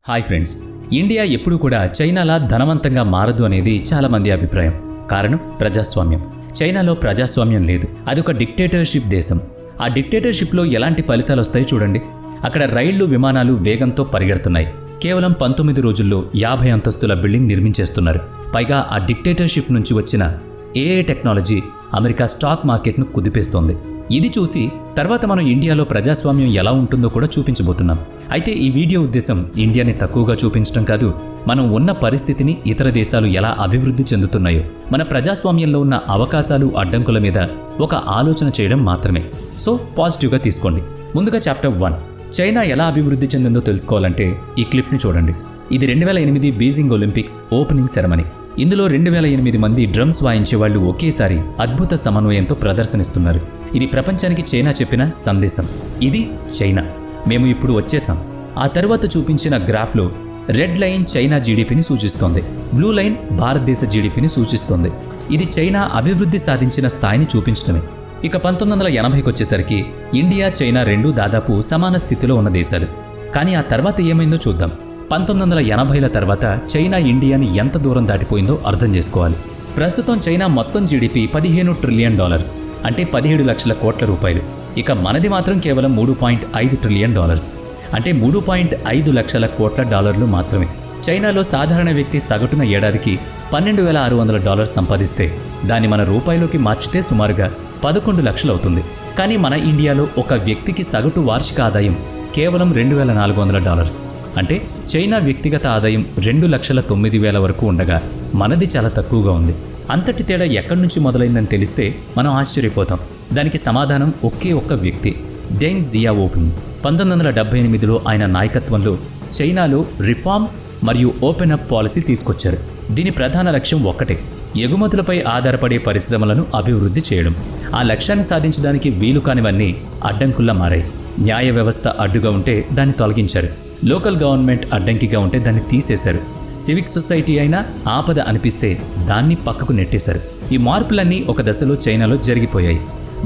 Hi friends, India ఎప్పుడూ కూడా చైనాలా ధనవంతంగా మారదు అనేది చాలామంది అభిప్రాయం. కారణం ప్రజాస్వామ్యం. చైనాలో ప్రజాస్వామ్యం లేదు. అదొక డిక్టేటర్షిప్ దేశం. ఆ డిక్టేటర్షిప్లో ఎలాంటి ఫలితాలు వస్తాయో చూడండి. అక్కడ రైళ్లు, విమానాలు వేగంతో పరిగెడుతున్నాయి. కేవలం 19 రోజుల్లో 50 అంతస్తుల బిల్డింగ్ నిర్మించేస్తున్నారు. పైగా ఆ డిక్టేటర్షిప్ నుంచి వచ్చిన ఏఐ టెక్నాలజీ అమెరికా స్టాక్ మార్కెట్ను కుదిపేస్తోంది. ఇది చూసి తర్వాత మనం ఇండియాలో ప్రజాస్వామ్యం ఎలా ఉంటుందో కూడా చూపించబోతున్నాం. అయితే ఈ వీడియో ఉద్దేశం ఇండియాని తక్కువగా చూపించడం కాదు, మనం ఉన్న పరిస్థితిని, ఇతర దేశాలు ఎలా అభివృద్ధి చెందుతున్నాయో, మన ప్రజాస్వామ్యంలో ఉన్న అవకాశాలు, అడ్డంకుల మీద ఒక ఆలోచన చేయడం మాత్రమే. సో పాజిటివ్గా తీసుకోండి. ముందుగా చాప్టర్ 1, చైనా ఎలా అభివృద్ధి చెందిందో తెలుసుకోవాలంటే ఈ క్లిప్ని చూడండి. ఇది 2008 బీజింగ్ ఒలింపిక్స్ ఓపెనింగ్ సెరమనీ. ఇందులో 2008 మంది డ్రమ్స్ వాయించే వాళ్ళు ఒకేసారి అద్భుత సమన్వయంతో ప్రదర్శనిస్తున్నారు. ఇది ప్రపంచానికి చైనా చెప్పిన సందేశం. ఇది చైనా, మేము ఇప్పుడు వచ్చేసాం. ఆ తర్వాత చూపించిన గ్రాఫ్లో రెడ్ లైన్ చైనా జీడిపిని సూచిస్తోంది, బ్లూ లైన్ భారతదేశ జీడిపిని సూచిస్తోంది. ఇది చైనా అభివృద్ధి సాధించిన స్థాయిని చూపించడమే. ఇక 1980కి వచ్చేసరికి ఇండియా, చైనా రెండూ దాదాపు సమాన స్థితిలో ఉన్న దేశాలు. కానీ ఆ తర్వాత ఏమైందో చూద్దాం. 1980ల తర్వాత చైనా ఇండియాని ఎంత దూరం దాటిపోయిందో అర్థం చేసుకోవాలి. ప్రస్తుతం చైనా మొత్తం జీడిపి $15 ట్రిలియన్, అంటే 17 లక్షల కోట్ల రూపాయలు. ఇక మనది మాత్రం కేవలం $3.5 ట్రిలియన్, అంటే 3.5 లక్షల కోట్ల డాలర్లు మాత్రమే. చైనాలో సాధారణ వ్యక్తి సగటున ఏడాదికి $12,600 సంపాదిస్తే దాన్ని మన రూపాయలోకి మార్చితే సుమారుగా 11 లక్షలు అవుతుంది. కానీ మన ఇండియాలో ఒక వ్యక్తికి సగటు వార్షిక ఆదాయం కేవలం $2,400. అంటే చైనా వ్యక్తిగత ఆదాయం 2,09,000 వరకు ఉండగా మనది చాలా తక్కువగా ఉంది. అంతటి తేడా ఎక్కడి నుంచి మొదలైందని తెలిస్తే మనం ఆశ్చర్యపోతాం. దానికి సమాధానం ఒకే ఒక్క వ్యక్తి, డెంగ్ జియావోపింగ్. 1978లో ఆయన నాయకత్వంలో చైనాలో రిఫార్మ్ మరియు ఓపెన్ అప్ పాలసీ తీసుకొచ్చారు. దీని ప్రధాన లక్ష్యం ఒక్కటే, ఎగుమతులపై ఆధారపడే పరిశ్రమలను అభివృద్ధి చేయడం. ఆ లక్ష్యాన్ని సాధించడానికి వీలు కానివన్నీ అడ్డంకుల్లా మారాయి. న్యాయ వ్యవస్థ అడ్డుగా ఉంటే దాన్ని తొలగించారు. లోకల్ గవర్నమెంట్ అడ్డంకిగా ఉంటే దాన్ని తీసేశారు. సివిక్ సొసైటీ అయినా ఆపద అనిపిస్తే దాన్ని పక్కకు నెట్టేశారు. ఈ మార్పులన్నీ ఒక దశలో చైనాలో జరిగిపోయాయి.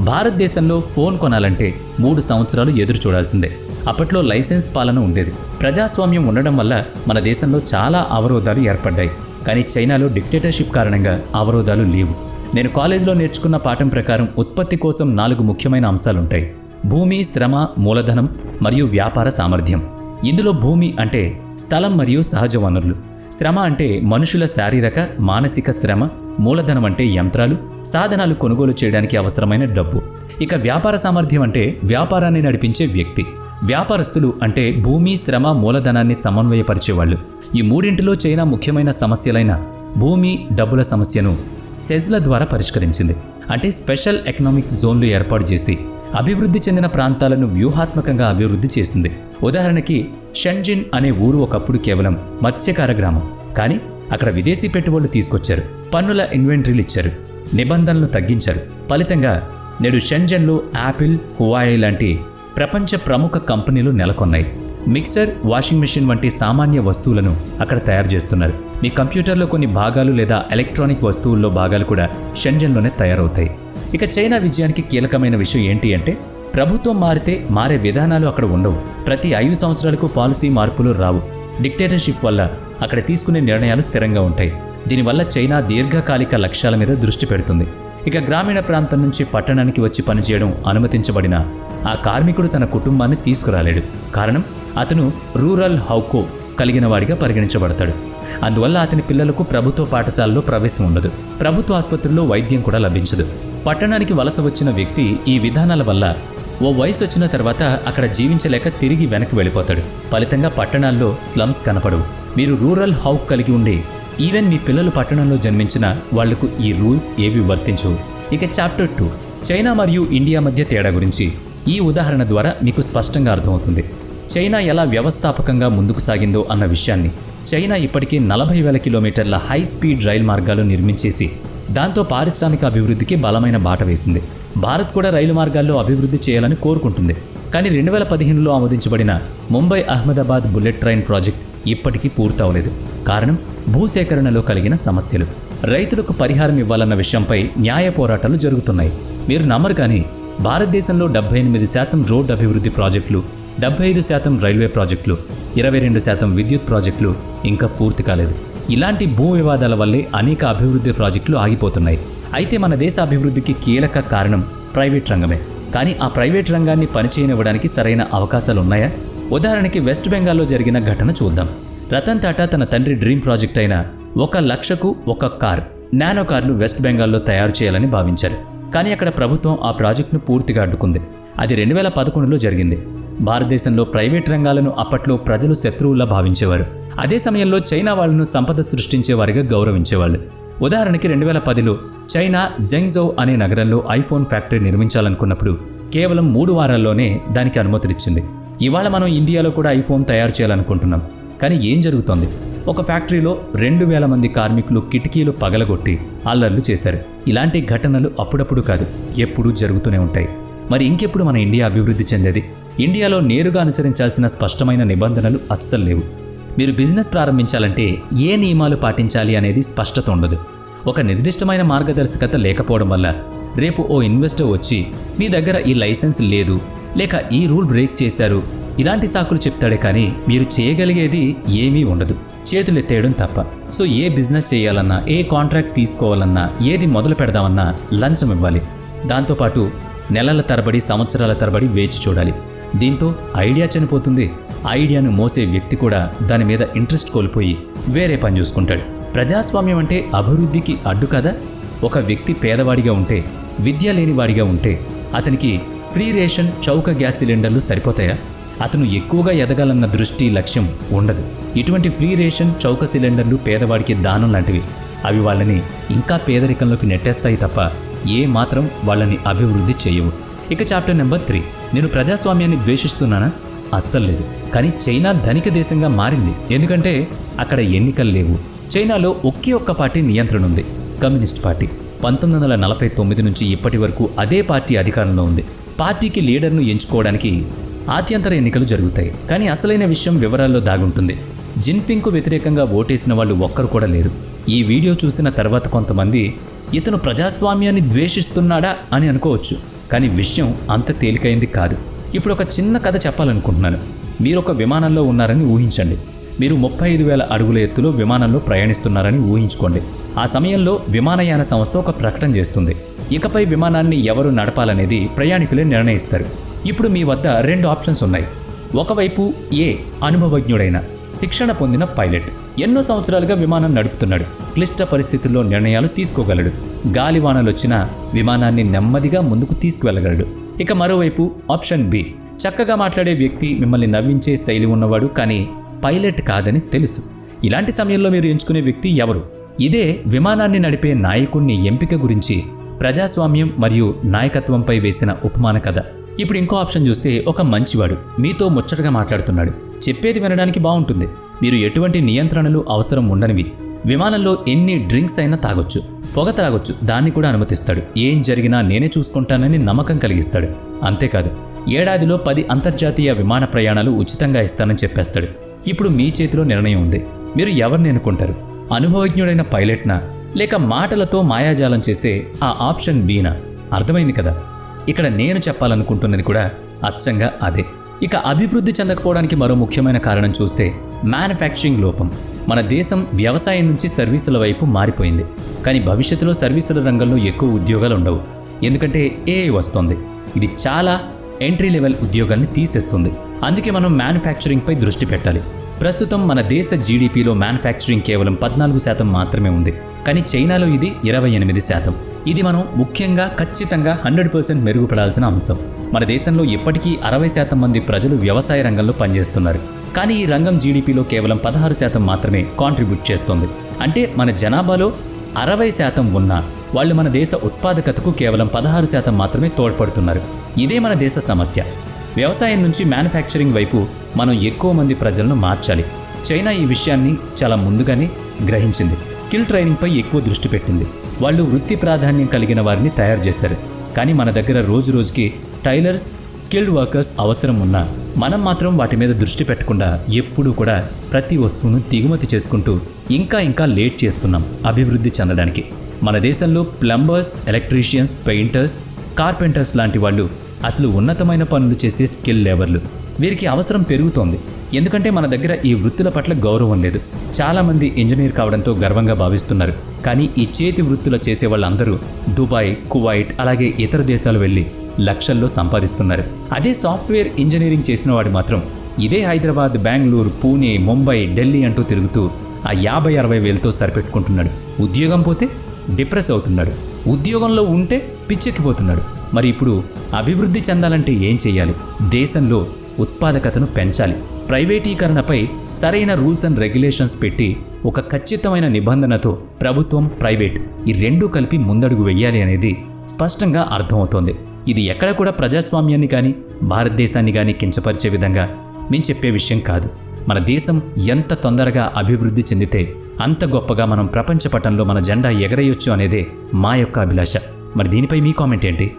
భారతదేశంలో ఫోన్ కొనాలంటే 3 సంవత్సరాలు ఎదురు చూడాల్సిందే. అప్పట్లో లైసెన్స్ పాలన ఉండేది. ప్రజాస్వామ్యం ఉండడం వల్ల మన దేశంలో చాలా అవరోధాలు ఏర్పడ్డాయి. కానీ చైనాలో డిక్టేటర్షిప్ కారణంగా అవరోధాలు లేవు. నేను కాలేజీలో నేర్చుకున్న పాఠం ప్రకారం ఉత్పత్తి కోసం 4 ముఖ్యమైన అంశాలుంటాయి: భూమి, శ్రమ, మూలధనం మరియు వ్యాపార సామర్థ్యం. ఇందులో భూమి అంటే స్థలం మరియు సహజ వనరులు, శ్రమ అంటే మనుషుల శారీరక, మానసిక శ్రమ, మూలధనం అంటే యంత్రాలు, సాధనాలు కొనుగోలు చేయడానికి అవసరమైన డబ్బు. ఇక వ్యాపార సామర్థ్యం అంటే వ్యాపారాన్ని నడిపించే వ్యక్తి. వ్యాపారస్తులు అంటే భూమి, శ్రమ, మూలధనాన్ని సమన్వయపరిచేవాళ్ళు. ఈ మూడింటిలో చైనా ముఖ్యమైన సమస్యలైన భూమి, డబ్బుల సమస్యను సెజ్ల ద్వారా పరిష్కరించింది. అంటే స్పెషల్ ఎకనామిక్ జోన్లు ఏర్పాటు చేసి అభివృద్ధి చెందిన ప్రాంతాలను వ్యూహాత్మకంగా అభివృద్ధి చేసింది. ఉదాహరణకి షెన్జిన్ అనే ఊరు ఒకప్పుడు కేవలం మత్స్యకార గ్రామం. కానీ అక్కడ విదేశీ పెట్టుబడులు తీసుకొచ్చారు, పన్నుల ఇన్వెంటరీలు ఇచ్చారు, నిబంధనలు తగ్గించారు. ఫలితంగా నేడు షెన్జన్లో యాపిల్, హువాయి లాంటి ప్రపంచ ప్రముఖ కంపెనీలు నెలకొన్నాయి. మిక్సర్, వాషింగ్ మెషిన్ వంటి సామాన్య వస్తువులను అక్కడ తయారు చేస్తున్నారు. మీ కంప్యూటర్లో కొన్ని భాగాలు లేదా ఎలక్ట్రానిక్ వస్తువుల్లో భాగాలు కూడా షెన్జన్లోనే తయారవుతాయి. ఇక చైనా విజయానికి కీలకమైన విషయం ఏంటి అంటే, ప్రభుత్వం మారితే మారే విధానాలు అక్కడ ఉండవు. ప్రతి 5 సంవత్సరాలకు పాలసీ మార్పులు రావు. డిక్టేటర్షిప్ వల్ల అక్కడ తీసుకునే నిర్ణయాలు స్థిరంగా ఉంటాయి. దీనివల్ల చైనా దీర్ఘకాలిక లక్ష్యాల మీద దృష్టి పెడుతుంది. ఇక గ్రామీణ ప్రాంతం నుంచి పట్టణానికి వచ్చి పనిచేయడం అనుమతించబడిన ఆ కార్మికుడు తన కుటుంబాన్ని తీసుకురాలేడు. కారణం, అతను రూరల్ హౌకో కలిగిన వాడిగా పరిగణించబడతాడు. అందువల్ల అతని పిల్లలకు ప్రభుత్వ పాఠశాలలో ప్రవేశం ఉండదు. ప్రభుత్వ ఆసుపత్రుల్లో వైద్యం కూడా లభించదు. పట్టణానికి వలస వచ్చిన వ్యక్తి ఈ విధానాల వల్ల ఓ వయసు వచ్చిన తర్వాత అక్కడ జీవించలేక తిరిగి వెనక్కి వెళ్ళిపోతాడు. ఫలితంగా పట్టణాల్లో స్లమ్స్ కనపడవు. మీరు రూరల్ హౌక్ కలిగి ఉండి ఈవెన్ మీ పిల్లలు పట్టణంలో జన్మించిన వాళ్లకు ఈ రూల్స్ ఏవి వర్తించవు. ఇక చాప్టర్ 2, చైనా మరియు ఇండియా మధ్య తేడా గురించి ఈ ఉదాహరణ ద్వారా మీకు స్పష్టంగా అర్థమవుతుంది. చైనా ఎలా వ్యవస్థాపకంగా ముందుకు సాగిందో అన్న విషయాన్ని. చైనా ఇప్పటికే 40,000 కిలోమీటర్ల హై స్పీడ్ రైలు మార్గాలు నిర్మించేసి దాంతో పారిశ్రామిక అభివృద్ధికి బలమైన బాట వేసింది. భారత్ కూడా రైలు మార్గాల్లో అభివృద్ధి చేయాలని కోరుకుంటుంది. కానీ 2015లో ఆమోదించబడిన Mumbai Ahmedabad bullet train project ఇప్పటికీ పూర్తవలేదు. కారణం, భూసేకరణలో కలిగిన సమస్యలు. రైతులకు పరిహారం ఇవ్వాలన్న విషయంపై న్యాయ పోరాటాలు జరుగుతున్నాయి. మీరు నమ్మరు, కానీ భారతదేశంలో 78% రోడ్డు అభివృద్ధి ప్రాజెక్టులు 75% రైల్వే ప్రాజెక్టులు, 22% విద్యుత్ ప్రాజెక్టులు ఇంకా పూర్తి కాలేదు. ఇలాంటి భూ వివాదాల వల్లే అనేక అభివృద్ధి ప్రాజెక్టులు ఆగిపోతున్నాయి. అయితే మన దేశ అభివృద్ధికి కీలక కారణం ప్రైవేట్ రంగమే. కానీ ఆ ప్రైవేట్ రంగాన్ని పనిచేయనివ్వడానికి సరైన అవకాశాలు ఉన్నాయా? ఉదాహరణకి వెస్ట్ బెంగాల్లో జరిగిన ఘటన చూద్దాం. రతన్ టాటా తన తండ్రి డ్రీమ్ ప్రాజెక్ట్ అయిన 1,00,000 కార్, నానో కార్లు వెస్ట్ బెంగాల్లో తయారు చేయాలని భావించారు. కానీ అక్కడ ప్రభుత్వం ఆ ప్రాజెక్టును పూర్తిగా అడ్డుకుంది. అది 2011లో జరిగింది. భారతదేశంలో ప్రైవేట్ రంగాలను అప్పట్లో ప్రజలు శత్రువులా భావించేవారు. అదే సమయంలో చైనా వాళ్లను సంపద సృష్టించే వారిగా గౌరవించేవాళ్ళు. ఉదాహరణకి 2010లో చైనా జెంగ్జౌ అనే నగరంలో ఐఫోన్ ఫ్యాక్టరీ నిర్మించాలనుకున్నప్పుడు కేవలం 3 వారాల్లోనే దానికి అనుమతినిచ్చింది. ఇవాళ మనం ఇండియాలో కూడా ఐఫోన్ తయారు చేయాలనుకుంటున్నాం. కానీ ఏం జరుగుతోంది? ఒక ఫ్యాక్టరీలో 2,000 మంది కార్మికులు కిటికీలు పగలగొట్టి అల్లర్లు చేశారు. ఇలాంటి ఘటనలు అప్పుడప్పుడు కాదు, ఎప్పుడూ జరుగుతూనే ఉంటాయి. మరి ఇంకెప్పుడు మన ఇండియా అభివృద్ధి చెందేది? ఇండియాలో నేరుగా అనుసరించాల్సిన స్పష్టమైన నిబంధనలు అస్సలు లేవు. మీరు బిజినెస్ ప్రారంభించాలంటే ఏ నియమాలు పాటించాలి అనేది స్పష్టత ఉండదు. ఒక నిర్దిష్టమైన మార్గదర్శకత లేకపోవడం వల్ల రేపు ఓ ఇన్వెస్టర్ వచ్చి మీ దగ్గర ఈ లైసెన్స్ లేదు, లేక ఈ రూల్ బ్రేక్ చేశారు, ఇలాంటి సాకులు చెప్తాడే కానీ మీరు చేయగలిగేది ఏమీ ఉండదు, చేతులెత్తేయడం తప్ప. సో ఏ బిజినెస్ చేయాలన్నా, ఏ కాంట్రాక్ట్ తీసుకోవాలన్నా, ఏది మొదలు పెడదామన్నా లంచం ఇవ్వాలి. దాంతోపాటు నెలల తరబడి, సంవత్సరాల తరబడి వేచి చూడాలి. దీంతో ఐడియా చనిపోతుంది. ఐడియాను మోసే వ్యక్తి కూడా దాని మీద ఇంట్రెస్ట్ కోల్పోయి వేరే పని చూసుకుంటాడు. ప్రజాస్వామ్యం అంటే అభివృద్ధికి అడ్డు కదా? ఒక వ్యక్తి పేదవాడిగా ఉంటే, విద్య లేనివాడిగా ఉంటే అతనికి ఫ్రీ రేషన్, చౌక గ్యాస్ సిలిండర్లు సరిపోతాయా? అతను ఎక్కువగా ఎదగాలన్న దృష్టి, లక్ష్యం ఉండదు. ఇటువంటి ఫ్రీ రేషన్, చౌక సిలిండర్లు పేదవాడికి దానం లాంటివి. అవి వాళ్ళని ఇంకా పేదరికంలోకి నెట్టేస్తాయి తప్ప ఏ మాత్రం వాళ్ళని అభివృద్ధి చేయవు. ఇక చాప్టర్ నెంబర్ 3. నేను ప్రజాస్వామ్యాన్ని ద్వేషిస్తున్నానా? అస్సలు లేదు. కానీ చైనా ధనిక దేశంగా మారింది. ఎందుకంటే అక్కడ ఎన్నికలు లేవు. చైనాలో ఒకే ఒక్క పార్టీ నియంత్రణ ఉంది, కమ్యూనిస్ట్ పార్టీ. 1949 నుంచి ఇప్పటి వరకు అదే పార్టీ అధికారంలో ఉంది. పార్టీకి లీడర్ను ఎంచుకోవడానికి ఆత్యంతర ఎన్నికలు జరుగుతాయి. కానీ అసలైన విషయం వివరాల్లో దాగుంటుంది. జిన్పింగ్కు వ్యతిరేకంగా ఓటేసిన వాళ్ళు ఒక్కరు కూడా లేరు. ఈ వీడియో చూసిన తర్వాత కొంతమంది ఇతను ప్రజాస్వామ్యాన్ని ద్వేషిస్తున్నాడా అని అనుకోవచ్చు. కానీ విషయం అంత తేలికైంది కాదు. ఇప్పుడు ఒక చిన్న కథ చెప్పాలనుకుంటున్నాను. మీరు ఒక విమానంలో ఉన్నారని ఊహించండి. మీరు 35,000 అడుగుల ఎత్తులో విమానంలో ప్రయాణిస్తున్నారని ఊహించుకోండి. ఆ సమయంలో విమానయాన సంస్థ ఒక ప్రకటన చేస్తుంది. ఇకపై విమానాన్ని ఎవరు నడపాలనేది ప్రయాణికులే నిర్ణయిస్తారు. ఇప్పుడు మీ వద్ద 2 ఆప్షన్స్ ఉన్నాయి. ఒకవైపు ఏ, అనుభవజ్ఞుడైన, శిక్షణ పొందిన పైలట్, ఎన్నో సంవత్సరాలుగా విమానం నడుపుతున్నాడు, క్లిష్ట పరిస్థితుల్లో నిర్ణయాలు తీసుకోగలడు, గాలివానలొచ్చినా విమానాన్ని నెమ్మదిగా ముందుకు తీసుకువెళ్ళగలడు. ఇక మరోవైపు ఆప్షన్ బి, చక్కగా మాట్లాడే వ్యక్తి, మిమ్మల్ని నవ్వించే శైలి ఉన్నవాడు, కానీ పైలట్ కాదని తెలుసు. ఇలాంటి సమయంలో మీరు ఎంచుకునే వ్యక్తి ఎవరు? ఇదే విమానాన్ని నడిపే నాయకుడిని ఎంపిక గురించి ప్రజాస్వామ్యం మరియు నాయకత్వంపై వేసిన ఉపమాన కథ. ఇప్పుడు ఇంకో ఆప్షన్ చూస్తే, ఒక మంచివాడు మీతో ముచ్చటగా మాట్లాడుతున్నాడు, చెప్పేది వినడానికి బాగుంటుంది, మీరు ఎటువంటి నియంత్రణలు అవసరం ఉండనివి, విమానంలో ఎన్ని డ్రింక్స్ అయినా తాగొచ్చు, పొగ తాగొచ్చు, దాన్ని కూడా అనుమతిస్తాడు, ఏం జరిగినా నేనే చూసుకుంటానని నమ్మకం కలిగిస్తాడు. అంతేకాదు, ఏడాదిలో 10 అంతర్జాతీయ విమాన ప్రయాణాలు ఉచితంగా ఇస్తానని చెప్పేస్తాడు. ఇప్పుడు మీ చేతిలో నిర్ణయం ఉంది. మీరు ఎవరిని ఎన్నుకుంటారు? అనుభవజ్ఞుడైన పైలట్నా, లేక మాటలతో మాయాజాలం చేసే ఆ ఆప్షన్ బీనా? అర్థమైంది కదా? ఇక్కడ నేను చెప్పాలనుకుంటున్నది కూడా అచ్చంగా అదే. ఇక అభివృద్ధి చెందకపోవడానికి మరో ముఖ్యమైన కారణం చూస్తే మ్యానుఫ్యాక్చరింగ్ లోపం. మన దేశం వ్యవసాయం నుంచి సర్వీసుల వైపు మారిపోయింది. కానీ భవిష్యత్తులో సర్వీసుల రంగంలో ఎక్కువ ఉద్యోగాలు ఉండవు. ఎందుకంటే ఏఐ వస్తోంది. ఇది చాలా ఎంట్రీ లెవెల్ ఉద్యోగాల్ని తీసేస్తుంది. అందుకే మనం మ్యానుఫ్యాక్చరింగ్పై దృష్టి పెట్టాలి. ప్రస్తుతం మన దేశ జీడిపిలో మ్యానుఫ్యాక్చరింగ్ కేవలం 14% మాత్రమే ఉంది. కానీ చైనాలో ఇది 28%. ఇది మనం ముఖ్యంగా ఖచ్చితంగా 100% మెరుగుపడాల్సిన అంశం. మన దేశంలో ఇప్పటికీ 60% మంది ప్రజలు వ్యవసాయ రంగంలో పనిచేస్తున్నారు. కానీ ఈ రంగం జీడిపిలో కేవలం 16% మాత్రమే కాంట్రిబ్యూట్ చేస్తుంది. అంటే మన జనాభాలో 60% ఉన్నా వాళ్ళు మన దేశ ఉత్పాదకతకు కేవలం 16% మాత్రమే తోడ్పడుతున్నారు. ఇదే మన దేశ సమస్య. వ్యవసాయం నుంచి మ్యానుఫ్యాక్చరింగ్ వైపు మనం ఎక్కువ మంది ప్రజలను మార్చాలి. చైనా ఈ విషయాన్ని చాలా ముందుగానే గ్రహించింది. స్కిల్ ట్రైనింగ్పై ఎక్కువ దృష్టి పెట్టింది. వాళ్ళు వృత్తి ప్రాధాన్యం కలిగిన వారిని తయారు చేశారు. కానీ మన దగ్గర రోజు రోజుకి టైలర్స్, స్కిల్డ్ వర్కర్స్ అవసరం ఉన్నా మనం మాత్రం వాటి మీద దృష్టి పెట్టకుండా ఎప్పుడూ కూడా ప్రతి వస్తువును దిగుమతి చేసుకుంటూ ఇంకా లేట్ చేస్తున్నాం అభివృద్ధి చెందడానికి. మన దేశంలో ప్లంబర్స్, ఎలక్ట్రీషియన్స్, పెయింటర్స్, కార్పెంటర్స్ లాంటి వాళ్ళు అసలు ఉన్నతమైన పనులు చేసే స్కిల్ లేబర్లు. వీరికి అవసరం పెరుగుతోంది. ఎందుకంటే మన దగ్గర ఈ వృత్తుల పట్ల గౌరవం లేదు. చాలామంది ఇంజనీర్ కావడంతో గర్వంగా భావిస్తున్నారు. కానీ ఈ చేతి వృత్తుల చేసే వాళ్ళందరూ దుబాయ్, కువైట్ అలాగే ఇతర దేశాలు వెళ్ళి లక్షల్లో సంపాదిస్తున్నారు. అదే సాఫ్ట్వేర్ ఇంజనీరింగ్ చేసిన వాడు మాత్రం ఇదే హైదరాబాద్, బెంగళూరు, పూణే, ముంబై, ఢిల్లీ అంటూ తిరుగుతూ ఆ 50-60 వేలతో సరిపెట్టుకుంటున్నాడు. ఉద్యోగం పోతే డిప్రెస్ అవుతున్నాడు. ఉద్యోగంలో ఉంటే పిచ్చెక్కిపోతున్నాడు. మరి ఇప్పుడు అభివృద్ధి చెందాలంటే ఏం చేయాలి? దేశంలో ఉత్పాదకతను పెంచాలి. ప్రైవేటీకరణపై సరైన రూల్స్ అండ్ రెగ్యులేషన్స్ పెట్టి ఒక ఖచ్చితమైన నిబంధనతో ప్రభుత్వం, ప్రైవేట్ ఈ రెండూ కలిపి ముందడుగు వెయ్యాలి అనేది స్పష్టంగా అర్థమవుతోంది. ఇది ఎక్కడ కూడా ప్రజాస్వామ్యాన్ని కానీ భారతదేశాన్ని కానీ కించపరిచే విధంగా నేను చెప్పే విషయం కాదు. మన దేశం ఎంత తొందరగా అభివృద్ధి చెందితే అంత గొప్పగా మనం ప్రపంచ పటంలో మన జెండా ఎగరేయొచ్చు అనేదే మా యొక్క అభిలాష. మరి దీనిపై మీ కామెంట్ ఏంటి?